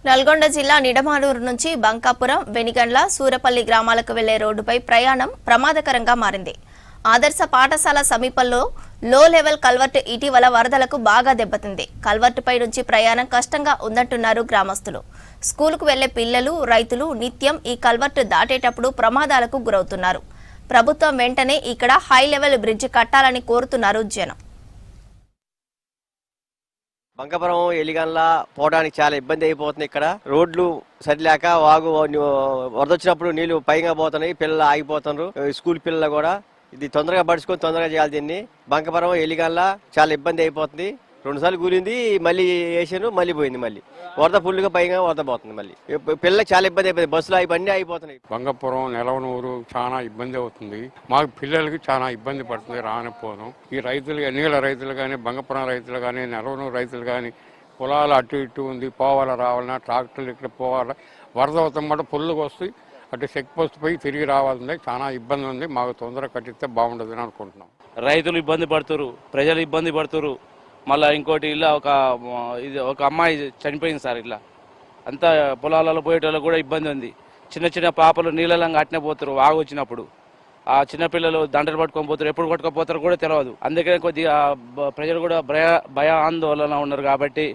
నల్గొండ జిల్లా నిడమానూరు నుంచి బంకాపురం, వెనిగండ్ల, సూరపల్లి గ్రామాలకు వెళ్లే రోడ్డుపై ప్రయాణం ప్రమాదకరంగా మారింది. ఆదర్శ పాఠశాల సమీపంలో లో లెవెల్ కల్వర్ట్ ఇటీవల వరదలకు బాగా దెబ్బతింది. కల్వర్టుపై నుంచి ప్రయాణం కష్టంగా ఉందంటున్నారు గ్రామస్తులు. స్కూలుకు వెళ్లే పిల్లలు, రైతులు నిత్యం ఈ కల్వర్ట్ దాటేటప్పుడు ప్రమాదాలకు గురవుతున్నారు. ప్రభుత్వం వెంటనే ఇక్కడ హై లెవెల్ బ్రిడ్జ్ కట్టాలని కోరుతున్నారు జనం. బంకపురం ఎలిగన్ల పోవడానికి చాలా ఇబ్బంది అయిపోతుంది. ఇక్కడ రోడ్లు సరిలేక వాగు వరద వచ్చినప్పుడు నీళ్లు పైగా పోతున్నాయి, పిల్లలు ఆగిపోతున్నారు. స్కూల్ పిల్లలు కూడా ఇది తొందరగా పడుచుకొని తొందరగా చేయాలి. దీన్ని బంకపురం ఎలిగన్ల చాలా ఇబ్బంది అయిపోతుంది. 2 సార్లు కూలింది, మళ్ళీ వేసాను, మళ్ళీ పోయింది. మళ్ళీ వరద ఫుల్గా పైగా వరద పోతుంది. మళ్ళీ పిల్లలకు చాలా ఇబ్బంది అయిపోతుంది. బస్సులు అన్నీ అయిపోతున్నాయి. బంకపురం, నెలవనూరు చాలా ఇబ్బంది అవుతుంది. మాకు పిల్లలకి చాలా ఇబ్బంది పడుతుంది రానిపోవడం. ఈ రైతులు, నీళ్ళ రైతులు కానీ, బంకపురం రైతులు కానీ, నెలవనూరు రైతులు కానీ పొలాలు అటు ఇటు ఉంది, పోవాలా రావాలన్నా ట్రాక్టర్లు ఇక్కడ పోవాలా, వరద అవుతాం పుల్లుగా వస్తాయి. అటు చెక్ పోస్ట్ పోయి తిరిగి రావాలంటే చాలా ఇబ్బంది ఉంది. మాకు తొందరగా కట్టిస్తే బాగుంటుందని అనుకుంటున్నాం. రైతులు ఇబ్బంది పడుతున్నారు, ప్రజలు ఇబ్బంది పడుతున్నారు. మళ్ళీ ఇంకోటి ఇలా ఒక అమ్మాయి చనిపోయింది సార్. ఇట్లా అంతా పొలాలలో పోయేటోళ్ళకి కూడా ఇబ్బంది ఉంది. చిన్న చిన్న పాపలు నీళ్ళంగా అట్నే పోతారు వాగు వచ్చినప్పుడు. ఆ చిన్నపిల్లలు దండలు పట్టుకొని పోతారు, ఎప్పుడు పట్టుకొని కూడా తెలియదు. అందుకనే కొద్దిగా ప్రజలు కూడా భయ ఆందోళన ఉన్నారు. కాబట్టి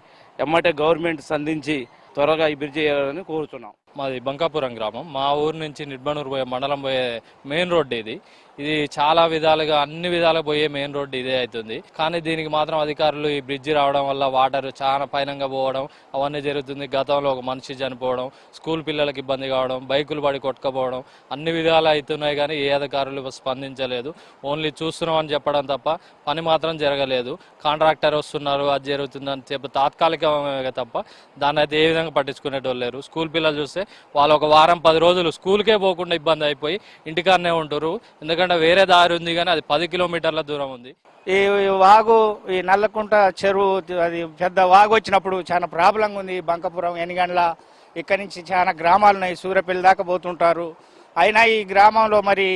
ఎమ్మటే గవర్నమెంట్ సంధించి త్వరగా ఈ బ్రిడ్జ్ చేయాలని కోరుతున్నాం. మాది బంకాపురం గ్రామం. మా ఊరు నుంచి నిడ్మనూరు పోయే మండలం పోయే మెయిన్ రోడ్డు ఇది చాలా విధాలుగా అన్ని విధాలుగా పోయే మెయిన్ రోడ్డు ఇదే అవుతుంది. కానీ దీనికి మాత్రం అధికారులు ఈ బ్రిడ్జి రావడం వల్ల వాటర్ చాలా పైనంగా పోవడం అవన్నీ జరుగుతుంది. గతంలో ఒక మనిషి చనిపోవడం, స్కూల్ పిల్లలకి ఇబ్బంది కావడం, బైకులు పడి కొట్టుకపోవడం అన్ని విధాలు అవుతున్నాయి. కానీ ఏ అధికారులు స్పందించలేదు. ఓన్లీ చూస్తున్నాం అని చెప్పడం తప్ప పని మాత్రం జరగలేదు. కాంట్రాక్టర్ వస్తున్నారు, అది జరుగుతుందని చెప్పి తాత్కాలికంగా తప్ప దాన్ని అయితే ఏ విధంగా పట్టించుకునేటోళ్ళు లేరు. స్కూల్ పిల్లలు చూస్తే వాళ్ళు ఒక వారం 10 రోజులు స్కూల్కే పోకుండా ఇబ్బంది అయిపోయి ఇంటికాడనే ఉంటారు. ఎందుకంటే వేరే దారి ఉంది కానీ అది 10 కిలోమీటర్ల దూరం ఉంది. ఈ వాగు, ఈ నల్లకుంట చెరువు, అది పెద్ద వాగు వచ్చినప్పుడు చాలా ప్రాబ్లంగా ఉంది. బంకపురం, ఎనిగండ్ల ఇక్కడి నుంచి చాలా గ్రామాలు ఉన్నాయి, సూరపల్లి దాకా పోతుంటారు. అయినా ఈ గ్రామంలో మరి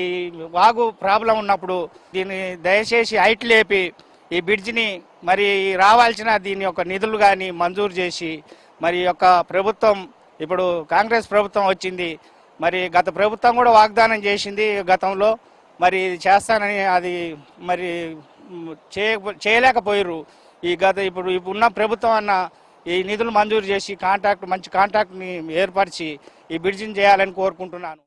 వాగు ప్రాబ్లం ఉన్నప్పుడు దీన్ని దయచేసి హైట్ లేపి ఈ బ్రిడ్జిని మరి రావాల్సిన దీని యొక్క నిధులు కానీ మంజూరు చేసి, మరి యొక్క ప్రభుత్వం ఇప్పుడు కాంగ్రెస్ ప్రభుత్వం వచ్చింది, మరి గత ప్రభుత్వం కూడా వాగ్దానం చేసింది గతంలో, మరి చేస్తానని అది మరి చేయలేకపోయారు. ఇప్పుడు ఉన్న ప్రభుత్వం అన్న ఈ నిధులు మంజూరు చేసి మంచి కాంట్రాక్ట్ని ఏర్పరిచి ఈ బ్రిడ్జిని చేయాలని కోరుకుంటున్నాను.